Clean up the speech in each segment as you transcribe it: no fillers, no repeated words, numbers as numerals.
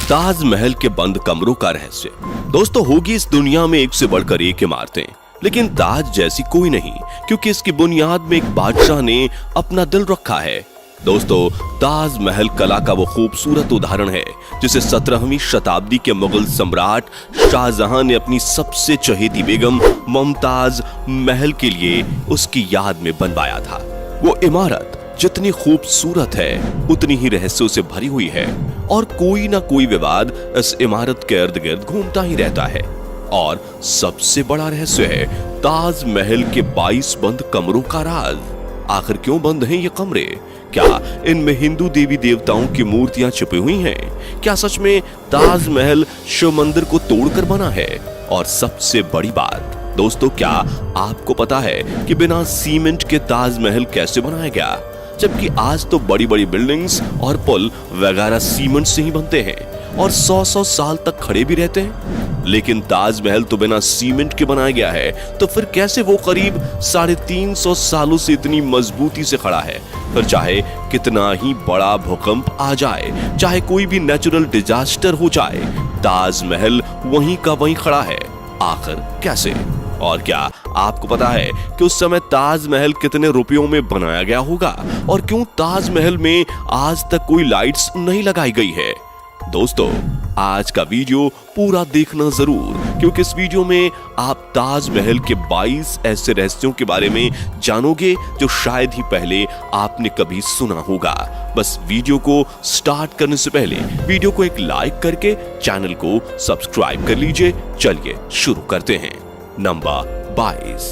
ताजमहल के बंद कमरों का रहस्य। दोस्तों, होगी इस दुनिया में एक से बढ़कर एक इमारतें, लेकिन ताज जैसी कोई नहीं, क्योंकि इसकी बुनियाद में एक बादशाह ने अपना दिल रखा है। दोस्तों, ताजमहल कला का वो खूबसूरत उदाहरण है जिसे 17वीं शताब्दी के मुगल सम्राट शाहजहां ने अपनी सबसे चहेती बेगम मुमताज महल के लिए उसकी याद में बनवाया था। वो इमारत जितनी खूबसूरत है उतनी ही रहस्यों से भरी हुई है और कोई ना कोई विवाद इस इमारत के इर्द गिर्द घूमता ही रहता है। और सबसे बड़ा रहस्य है ताजमहल के 22 बंद कमरों का राज। आखिर क्यों बंद हैं ये कमरे? क्या इनमें हिंदू देवी देवताओं की मूर्तियां छिपी हुई हैं? क्या सच में ताजमहल शिव मंदिर को तोड़कर बना है? और सबसे बड़ी बात दोस्तों, क्या आपको पता है कि बिना सीमेंट के ताजमहल कैसे बनाया गया? जबकि आज तो बड़ी बड़ी बिल्डिंग्स और पुल वगैरह सीमेंट से ही बनते हैं और 100-100 साल तक खड़े भी रहते हैं, लेकिन ताजमहल तो बिना सीमेंट के बनाया गया है। तो फिर कैसे वो करीब 350 सालों से इतनी मजबूती से खड़ा है? फिर चाहे कितना ही बड़ा भूकंप आ जाए, चाहे कोई भी नेचुरल डिजास्टर हो जाए, ताजमहल वहीं का वहीं खड़ा है। आखिर कैसे? और क्या आपको पता है कि उस समय ताजमहल कितने रुपयों में बनाया गया होगा? और क्यों ताजमहल में आज तक कोई लाइट्स नहीं लगाई गई है? दोस्तों, आज का वीडियो पूरा देखना जरूर, क्योंकि इस वीडियो में आप ताजमहल के 22 ऐसे रहस्यों के बारे में जानोगे जो शायद ही पहले आपने कभी सुना होगा। बस वीडियो को स्टार्ट करने से पहले वीडियो को एक लाइक करके चैनल को सब्सक्राइब कर लीजिए। चलिए शुरू करते हैं। नंबर 22।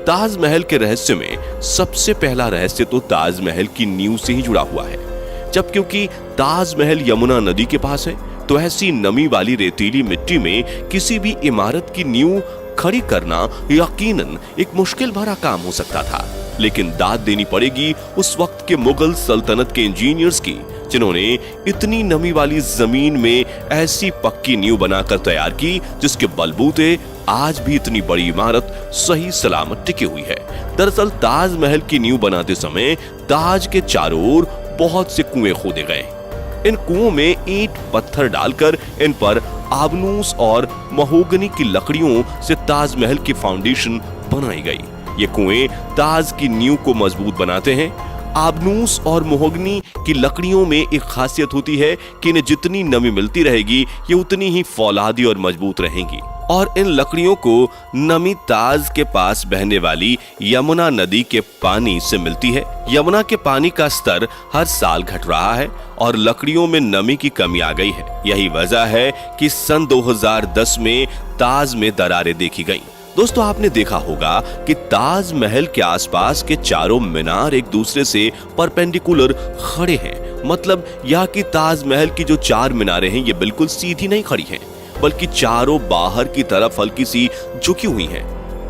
ताजमहल के रहस्य में सबसे पहला रहस्य तो ताजमहल की नींव से ही जुड़ा हुआ है। जब क्योंकि ताजमहल यमुना नदी के पास है, तो ऐसी नमी वाली रेतीली मिट्टी में किसी भी इमारत की नींव खड़ी करना यकीनन एक मुश्किल भरा काम हो सकता था। लेकिन दाद देनी पड़ेगी उस वक्त के मुगल सल्तनत के इंजीनियर्स की, जिन्होंने इतनी नमी वाली जमीन में ऐसी पक्की नींव बनाकर तैयार की जिसके बलबूते आज भी इतनी बड़ी इमारत सही सलामत टिकी हुई है। दरअसल ताजमहल की नींव बनाते समय ताज के चारों ओर बहुत से कुएं खोदे गए। इन कुओं में ईंट पत्थर डालकर इन पर आबनूस और महोगनी की लकड़ियों से ताजमहल की फाउंडेशन बनाई गई। ये कुएं ताज की नींव को मजबूत बनाते हैं। आबनूस और महोगनी की लकड़ियों में एक खासियत होती है कि इन्हें जितनी नमी मिलती रहेगी ये उतनी ही फौलादी और मजबूत रहेंगी। और इन लकड़ियों को नमी ताज के पास बहने वाली यमुना नदी के पानी से मिलती है। यमुना के पानी का स्तर हर साल घट रहा है और लकड़ियों में नमी की कमी आ गई है। यही वजह है कि सन 2010 में ताज में दरारें देखी गईं। दोस्तों, आपने देखा होगा कि ताजमहल के आसपास के चारों मीनार एक दूसरे से परपेंडिकुलर खड़े हैं। मतलब यह कि ताजमहल की जो 4 मीनारें हैं ये बिल्कुल सीधी नहीं खड़ी हैं, बल्कि चारों बाहर की तरफ हल्की सी झुकी हुई हैं।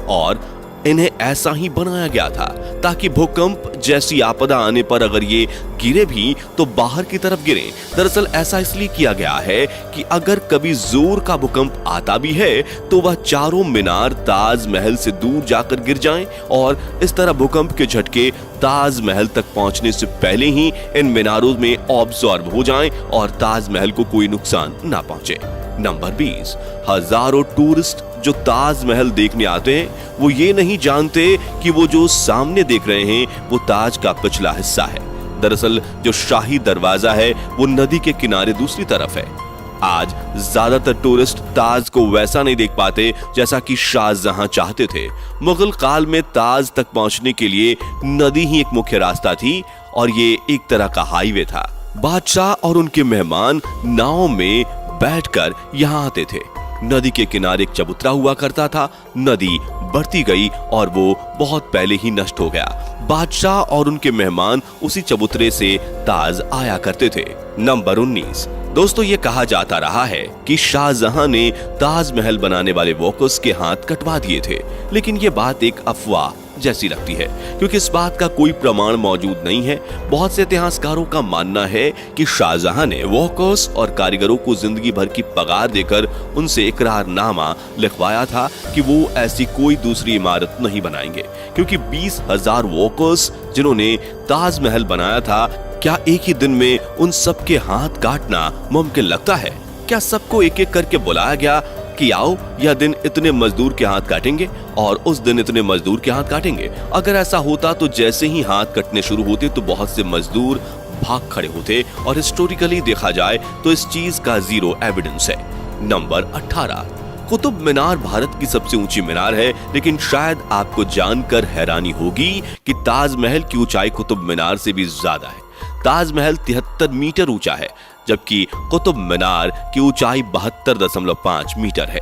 और इन्हें ऐसा ही बनाया गया था ताकि भूकंप जैसी आपदा आने पर अगर ये गिरे भी तो बाहर की तरफ गिरे। दरअसल ऐसा इसलिए किया गया है कि अगर कभी जोर का भूकंप आता भी है तो वह चारों मीनार ताजमहल से दूर जाकर गिर जाएं और इस तरह भूकंप के झटके ताजमहल तक पहुंचने से पहले ही इन मीनारों में ऑब्जॉर्ब हो जाएं और ताजमहल को कोई नुकसान ना पहुंचे। नंबर 20। हजारों टूरिस्ट जो ताजमहल देखने आते हैं वो ये नहीं जानते कि वो जो सामने देख रहे हैं वो ताज का पिछला हिस्सा है। दरअसल जो शाही दरवाजा है वो नदी के किनारे दूसरी तरफ है। आज ज्यादातर टूरिस्ट ताज को वैसा नहीं देख पाते जैसा कि शाहजहां चाहते थे। मुगल काल में ताज तक पहुंचने के लिए नदी ही एक मुख्य रास्ता थी और ये एक तरह का हाईवे था। बादशाह और उनके मेहमान नाव में बैठकर यहाँ आते थे। नदी के किनारे एक चबूतरा हुआ करता था। नदी बढ़ती गई और वो बहुत पहले ही नष्ट हो गया। बादशाह और उनके मेहमान उसी चबूतरे से ताज आया करते थे। नंबर 19। दोस्तों, ये कहा जाता रहा है कि शाहजहां ने ताजमहल बनाने वाले वर्कर्स के हाथ कटवा दिए थे, लेकिन ये बात एक अफवाह जैसी लगती है क्योंकि इस बात का कोई प्रमाण मौजूद नहीं है। बहुत से इतिहासकारों का मानना है कि शाहजहां ने वर्कर्स और कारीगरों को जिंदगी भर की पगार देकर उनसे इकरारनामा लिखवाया था कि वो ऐसी कोई दूसरी इमारत नहीं बनाएंगे, क्योंकि 20,000 वर्कर्स जिन्होंने ताजमहल बनाया था, क्या एक ही दिन में उन सब के हाथ काटना मुमकिन लगता है? क्या सबको एक एक करके बुलाया गया कि आओ यह दिन इतने मजदूर के हाथ काटेंगे और उस दिन इतने मजदूर के हाथ काटेंगे? अगर ऐसा होता तो जैसे ही हाथ कटने शुरू होते तो बहुत से मजदूर भाग खड़े होते और हिस्टोरिकली देखा जाए तो इस चीज का जीरो एविडेंस है। नंबर 18, कुतुब मीनार भारत की सबसे ऊंची मीनार है, लेकिन शायद आपको जानकर हैरानी होगी कि ताजमहल की ऊंचाई कुतुब मीनार से भी ज्यादा है। ताजमहल 73 मीटर ऊंचा है, जबकि कुतुब मीनार की ऊंचाई 72.5 मीटर है।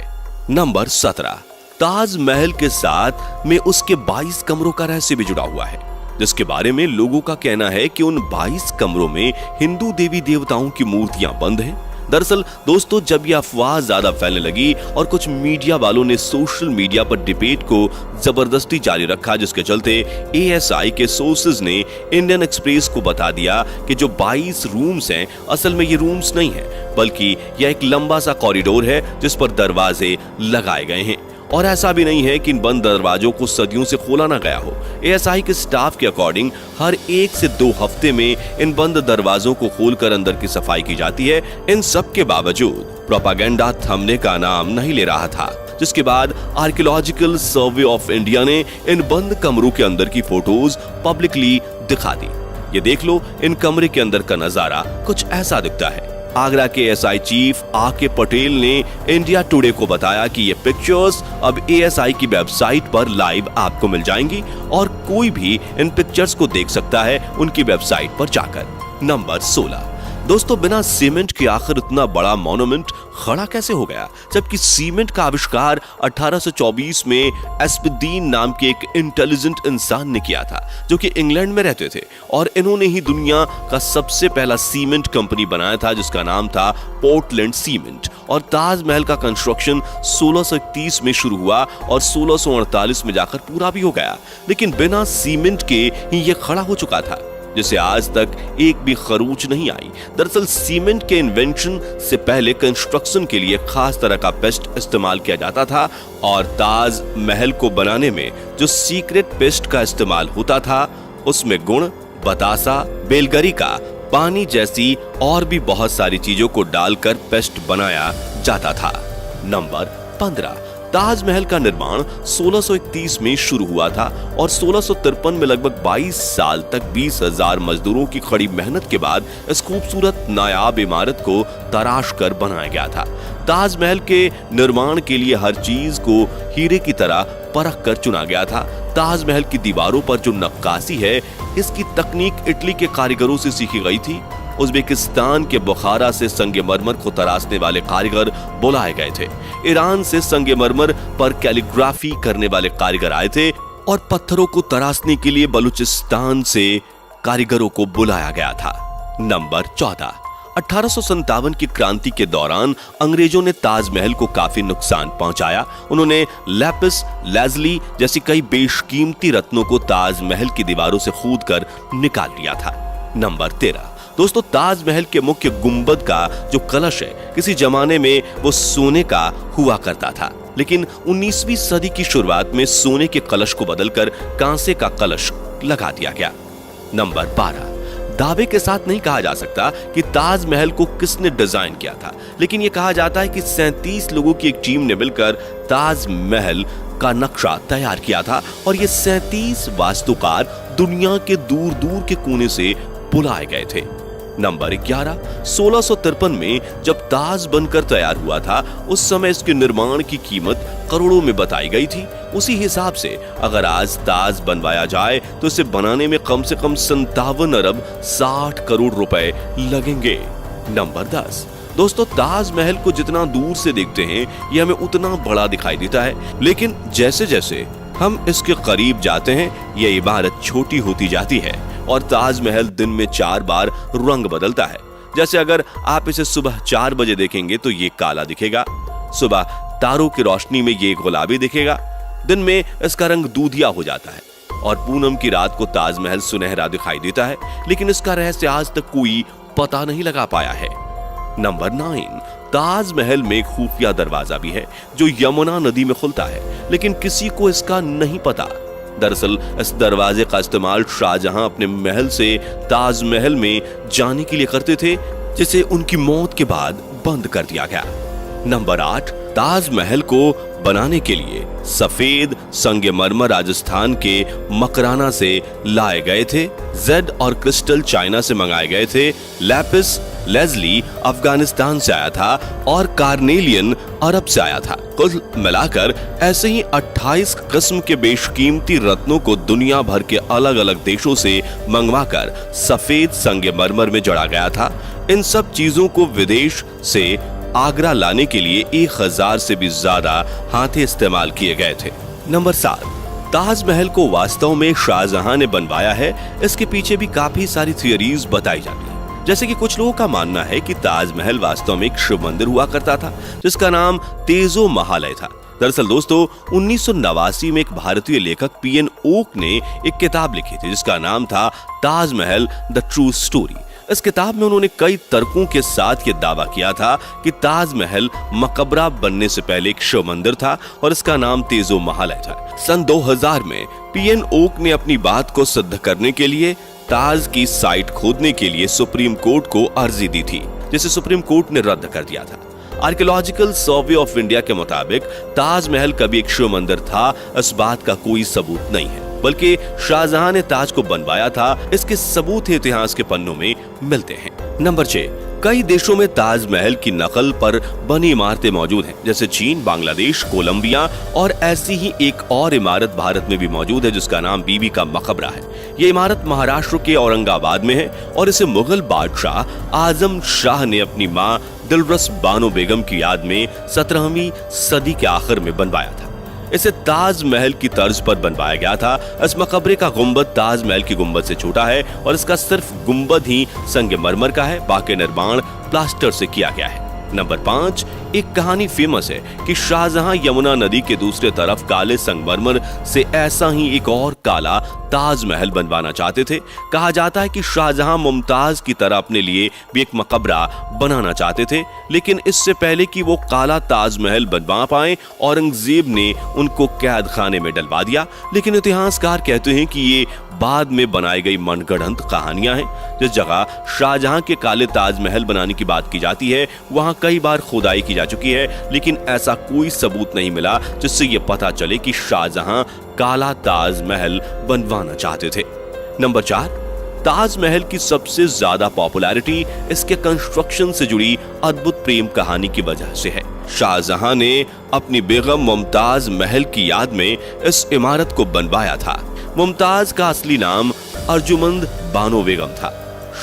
नंबर 17, ताजमहल के साथ में उसके 22 कमरों का रहस्य भी जुड़ा हुआ है, जिसके बारे में लोगों का कहना है कि उन 22 कमरों में हिंदू देवी देवताओं की मूर्तियां बंद हैं। दरअसल दोस्तों, जब यह अफवाह ज्यादा फैलने लगी और कुछ मीडिया वालों ने सोशल मीडिया पर डिबेट को जबरदस्ती जारी रखा, जिसके चलते ASI के सोर्सेज ने इंडियन एक्सप्रेस को बता दिया कि जो 22 रूम्स हैं, असल में ये रूम्स नहीं है, बल्कि यह एक लंबा सा कॉरिडोर है जिस पर दरवाजे लगाए गए हैं। और ऐसा भी नहीं है कि इन बंद दरवाजों को सदियों से खोला ना गया हो। ASI के स्टाफ के अकॉर्डिंग हर 1 से 2 हफ्ते में इन बंद दरवाजों को खोलकर अंदर की सफाई की जाती है। इन सब के बावजूद प्रोपागेंडा थमने का नाम नहीं ले रहा था, जिसके बाद आर्कियोलॉजिकल सर्वे ऑफ इंडिया ने इन बंद कमरों के अंदर की फोटोज पब्लिकली दिखा दी। ये देख लो, इन कमरे के अंदर का नजारा कुछ ऐसा दिखता है। आगरा के ASI चीफ AK पटेल ने इंडिया टुडे को बताया कि ये पिक्चर्स अब ASI की वेबसाइट पर लाइव आपको मिल जाएंगी और कोई भी इन पिक्चर्स को देख सकता है उनकी वेबसाइट पर जाकर। नंबर 16, दोस्तों, बिना सीमेंट के आखिर इतना बड़ा मॉन्यूमेंट खड़ा कैसे हो गया, जबकि सीमेंट का आविष्कार 1824 में एस्पिदीन नाम के एक इंटेलिजेंट इंसान ने किया था, जो कि इंग्लैंड में रहते थे, और इन्होंने ही दुनिया का सबसे पहला सीमेंट कंपनी बनाया था, जिसका नाम था पोर्टलैंड सीमेंट। और ताजमहल का कंस्ट्रक्शन 1631 में शुरू हुआ और 1648 में जाकर पूरा भी हो गया, लेकिन बिना सीमेंट के ही यह खड़ा हो चुका था, जिसे आज तक एक भी खरोंच नहीं आई। दरअसल सीमेंट के इन्वेंशन से पहले कंस्ट्रक्शन के लिए खास तरह का पेस्ट इस्तेमाल किया जाता था, और ताजमहल को बनाने में जो सीक्रेट पेस्ट का इस्तेमाल होता था उसमें गुण, बतासा, बेलगरिका, पानी जैसी और भी बहुत सारी चीजों को डालकर पेस्ट बनाया जाता था। नंबर 15, ताजमहल का निर्माण 1631 में शुरू हुआ था और 1653 में लगभग 22 साल तक 20,000 मजदूरों की कड़ी मेहनत के बाद इस खूबसूरत नायाब इमारत को तराश कर बनाया गया था। ताजमहल के निर्माण के लिए हर चीज को हीरे की तरह परख कर चुना गया था। ताजमहल की दीवारों पर जो नक्काशी है, इसकी तकनीक इटली के कारीगरों से सीखी गई थी। उज्बेकिस्तान के बुखारा से संगमरमर को तराशने वाले कारीगर बुलाए गए थे। ईरान से संगमरमर पर कैलीग्राफी करने वाले कारीगर आए थे और पत्थरों को तराशने के लिए बलूचिस्तान से कारीगरों को बुलाया गया था। नंबर 14, 1857 की क्रांति के दौरान अंग्रेजों ने ताजमहल को काफी नुकसान पहुंचाया। उन्होंने लैपिस लाजुली जैसी कई बेशकीमती रत्नों को ताजमहल की दीवारों से खोदकर निकाल लिया था। नंबर 13, दोस्तों, ताजमहल के मुख्य गुंबद का जो कलश है, किसी जमाने में वो सोने का हुआ करता था, लेकिन 19वीं सदी की शुरुआत में सोने के कलश को बदलकर कांसे का कलश लगा दिया गया। नंबर 12, दावे के साथ नहीं कहा जा सकता कि ताजमहल को किसने डिजाइन किया था, लेकिन यह कहा जाता है कि 37 लोगों की एक टीम ने मिलकर ताजमहल का नक्शा तैयार किया था और ये 37 वास्तुकार दुनिया के दूर दूर के कोने से बुलाए गए थे। नंबर 11, 1653 में जब ताज बनकर तैयार हुआ था, उस समय इसके निर्माण की कीमत करोड़ों में बताई गई थी। उसी हिसाब से अगर आज ताज बनवाया जाए तो इसे बनाने में कम से कम 57 अरब 60 करोड़ रुपए लगेंगे। नंबर 10, दोस्तों, ताजमहल को जितना दूर से देखते हैं यह हमें उतना बड़ा दिखाई देता है, लेकिन जैसे जैसे हम इसके करीब जाते हैं यह इमारत छोटी होती जाती है और ताजमहल दिन में 4 बार रंग बदलता है। जैसे अगर आप इसे सुबह 4 बजे देखेंगे तो ये काला दिखेगा, सुबह तारों की रोशनी में ये गुलाबी दिखेगा, दिन में इसका रंग दूधिया हो जाता है और पूनम की रात को ताजमहल सुनहरा दिखाई देता है, लेकिन इसका रहस्य आज तक कोई पता नहीं लगा पाया है। नंबर 9, ताजमहल में एक खुफिया दरवाजा भी है जो यमुना नदी में खुलता है, लेकिन किसी को इसका नहीं पता। दरअसल इस दरवाजे का इस्तेमाल शाहजहां अपने महल से ताजमहल में जाने के लिए करते थे, जिसे उनकी मौत के बाद बंद कर दिया गया। नंबर 8, ताजमहल को बनाने के लिए सफेद संगमरमर राजस्थान के मकराना से लाए गए थे, जेड और क्रिस्टल चाइना से मंगाए गए थे, लैपिस लेजली अफगानिस्तान से आया था और कार्नेलियन अरब से आया था। कुल मिलाकर ऐसे ही 28 किस्म के बेशकीमती रत्नों को दुनिया भर के अलग अलग देशों से मंगवाकर सफेद संगमरमर में जड़ा गया था। इन सब चीजों को विदेश से आगरा लाने के लिए 1000 से भी ज्यादा हाथे इस्तेमाल किए गए थे। नंबर 7, ताजमहल को वास्तव में शाहजहां ने बनवाया है। इसके पीछे भी काफी सारी थियरीज बताई जाती है। जैसे कि कुछ लोगों का मानना है कि ताजमहल वास्तव में एक शिव मंदिर हुआ करता था जिसका नाम तेजो महालय था। दरअसल दोस्तों 1989 में एक भारतीय लेखक पीएन ओक ने एक किताब लिखी थी जिसका नाम था ताजमहल द ट्रू स्टोरी। इस किताब में उन्होंने कई तर्कों के साथ ये दावा किया था कि ताजमहल मकबरा बनने से पहले एक शिव मंदिर था और इसका नाम तेजो महालय था। सन 2000 में पीएन ओक ने अपनी बात को सिद्ध करने के लिए ताज की साइट खोदने के लिए सुप्रीम कोर्ट को अर्जी दी थी, जिसे सुप्रीम कोर्ट ने रद्द कर दिया था। आर्कियोलॉजिकल सर्वे ऑफ इंडिया के मुताबिक ताजमहल कभी एक शिव मंदिर था, इस बात का कोई सबूत नहीं है, बल्कि शाहजहां ने ताज को बनवाया था, इसके सबूत इतिहास के पन्नों में मिलते हैं। नंबर 6, कई देशों में ताजमहल की नकल पर बनी इमारतें मौजूद हैं, जैसे चीन, बांग्लादेश, कोलंबिया और ऐसी ही एक और इमारत भारत में भी मौजूद है जिसका नाम बीबी का मकबरा है। ये इमारत महाराष्ट्र के औरंगाबाद में है और इसे मुगल बादशाह आजम शाह ने अपनी मां दिलरस बानो बेगम की याद में 17वीं सदी के आखिर में बनवाया था। इसे ताजमहल की तर्ज पर बनवाया गया था। इस मकबरे का गुंबद ताजमहल की गुंबद से छोटा है और इसका सिर्फ गुंबद ही संगमरमर का है, बाकी निर्माण प्लास्टर से किया गया है। नंबर 5, एक कहानी फेमस है कि शाहजहां यमुना नदी के दूसरे तरफ काले संगमरमर से ऐसा ही एक और काला ताजमहल बनवाना चाहते थे। कहा जाता है कि शाहजहां मुमताज की तरह अपने लिए भी एक मकबरा बनाना चाहते थे, लेकिन इससे पहले कि वो काला ताजमहल बनवा पाए औरंगजेब ने उनको कैद खाने में डलवा दिया। लेकिन इतिहासकार कहते हैं कि ये बाद में बनाई गई मनगढ़ंत कहानियां हैं। जिस जगह शाहजहां के काले ताजमहल बनाने की बात की जाती है वहां कई बार खुदाई की जा चुकी है, लेकिन ऐसा कोई सबूत नहीं मिला जिससे ये पता चले कि शाहजहां काला ताजमहल बनवाना चाहते थे। नंबर 4, ताजमहल की सबसे ज्यादा पॉपुलैरिटी इसके कंस्ट्रक्शन से जुड़ी अद्भुत प्रेम कहानी की वजह से है। शाहजहां ने अपनी बेगम मुमताज महल की याद में इस इमारत को बनवाया था। मुमताज का असली नाम अर्जुमंद बानो बेगम था।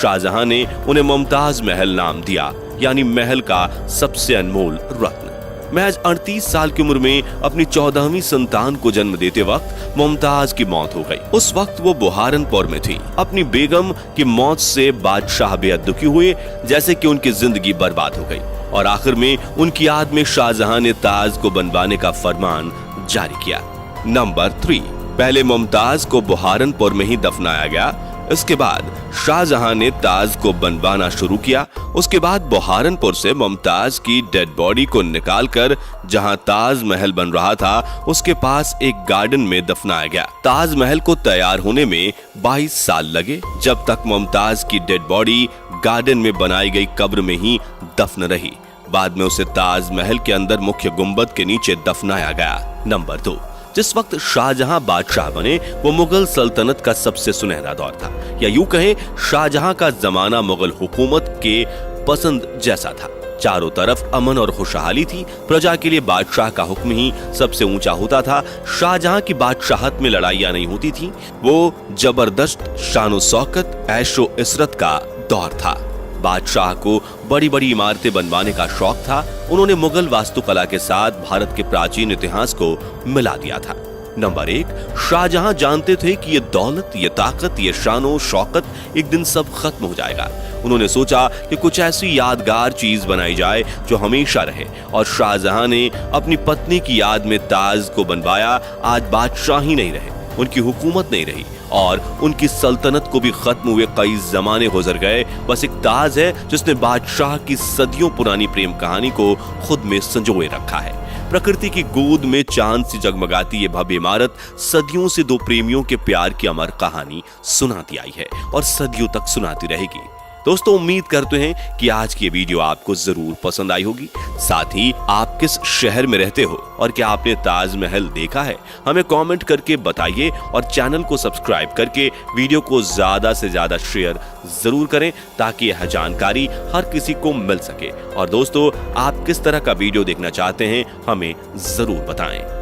शाहजहां ने उन्हें मुमताज महल नाम दिया, यानी महल का सबसे अनमोल रत्न। महज 38 साल की उम्र में अपनी 14वीं संतान को जन्म देते वक्त मुमताज की मौत हो गई। उस वक्त वो बुहारनपुर में थी। अपनी बेगम की मौत से बादशाह बेहद दुखी हुए, जैसे कि उनकी जिंदगी बर्बाद हो गई और आखिर में उनकी याद में शाहजहां ने ताज को बनवाने का फरमान जारी किया। नंबर 3, पहले मुमताज को बुहारनपुर में ही दफनाया गया। इसके बाद शाहजहां ने ताज को बनवाना शुरू किया। उसके बाद बुहारनपुर से मुमताज की डेड बॉडी को निकालकर जहां ताज महल बन रहा था उसके पास एक गार्डन में दफनाया गया। ताज महल को तैयार होने में 22 साल लगे, जब तक मुमताज की डेड बॉडी गार्डन में बनाई गई कब्र में ही दफन रही। बाद में उसे ताज महल के अंदर मुख्य गुंबद के नीचे दफनाया गया। नंबर 2, जिस वक्त शाहजहां बादशाह बने वो मुगल सल्तनत का सबसे सुनहरा दौर था, या यूं कहें शाहजहां का जमाना मुगल हुकूमत के पसंद जैसा था। चारों तरफ अमन और खुशहाली थी। प्रजा के लिए बादशाह का हुक्म ही सबसे ऊंचा होता था। शाहजहां की बादशाहत में लड़ाइयां नहीं होती थी। वो जबरदस्त शानो शौकत, ऐशो इशरत का दौर था। बादशाह को बड़ी बड़ी इमारतें बनवाने का शौक था। उन्होंने मुगल वास्तुकला के साथ भारत के प्राचीन इतिहास को मिला दिया था। नंबर 1, शाहजहां जानते थे कि ये दौलत, ये ताकत, ये शानो शौकत एक दिन सब खत्म हो जाएगा। उन्होंने सोचा कि कुछ ऐसी यादगार चीज बनाई जाए जो हमेशा रहे, और शाहजहां ने अपनी पत्नी की याद में ताज को बनवाया। आज बादशाह ही नहीं रहे, उनकी हुकूमत नहीं रही और उनकी सल्तनत को भी खत्म हुए कई जमाने गुजर गए। बस एक ताज है जिसने बादशाह की सदियों पुरानी प्रेम कहानी को खुद में संजोए रखा है। प्रकृति की गोद में चांद सी जगमगाती ये भव्य इमारत सदियों से दो प्रेमियों के प्यार की अमर कहानी सुनाती आई है और सदियों तक सुनाती रहेगी। दोस्तों उम्मीद करते हैं कि आज की ये वीडियो आपको जरूर पसंद आई होगी। साथ ही आप किस शहर में रहते हो और क्या आपने ताजमहल देखा है, हमें कमेंट करके बताइए और चैनल को सब्सक्राइब करके वीडियो को ज्यादा से ज्यादा शेयर जरूर करें ताकि यह जानकारी हर किसी को मिल सके। और दोस्तों आप किस तरह का वीडियो देखना चाहते हैं हमें जरूर बताएं।